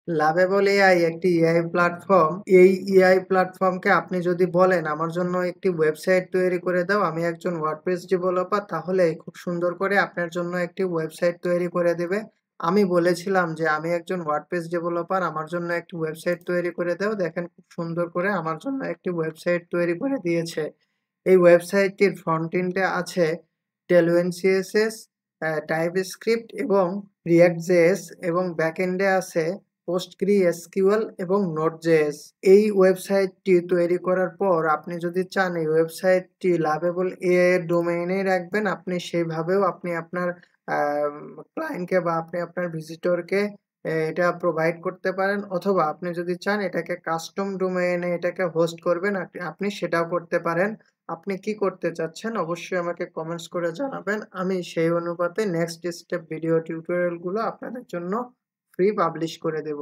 Lovable AI একটি AI platform. এই AI প্ল্যাটফর্মকে আপনি যদি বলেন আমার জন্য একটি ওয়েবসাইট তৈরি করে দাও, আমি একজন ওয়ার্ডপ্রেস ডেভেলপার, তাহলে খুব সুন্দর করে আপনার জন্য একটি ওয়েবসাইট তৈরি করে দেবে। আমি বলেছিলাম যে আমি একজন ওয়ার্ডপ্রেস ডেভেলপার, আমার জন্য একটি ওয়েবসাইট তৈরি করে দাও। দেখেন খুব সুন্দর করে আমার জন্য একটি ওয়েবসাইট তৈরি করে দিয়েছে। এই ওয়েবসাইটটির ফ্রন্ট এন্ডে আছে টেলভিন সিএসএস, টাইপস্ক্রিপ্ট এবং রিঅ্যাক্ট জেএস, এবং ব্যাক এন্ডে আছে PostgreSQL এবং Node.js। এই ওয়েবসাইটটি তৈরি করার পর আপনি যদি চান এই ওয়েবসাইটটি লাভেবল এআই এর ডোমেইনে রাখবেন, আপনি সেইভাবেও আপনি আপনার ক্লায়েন্টকে বা আপনি আপনার ভিজিটরকে এটা প্রোভাইড করতে পারেন, অথবা আপনি যদি চান এটাকে কাস্টম ডোমেইনে এটাকে হোস্ট করবেন, আপনি সেটাও করতে পারেন। আপনি কি করতে চাচ্ছেন অবশ্যই আমাকে কমেন্টস করে জানাবেন। আমি সেই অনুপাতে নেক্সট স্টেপ ভিডিও টিউটোরিয়ালগুলো আপনাদের জন্য ফ্রি পাবলিশ করে দেব।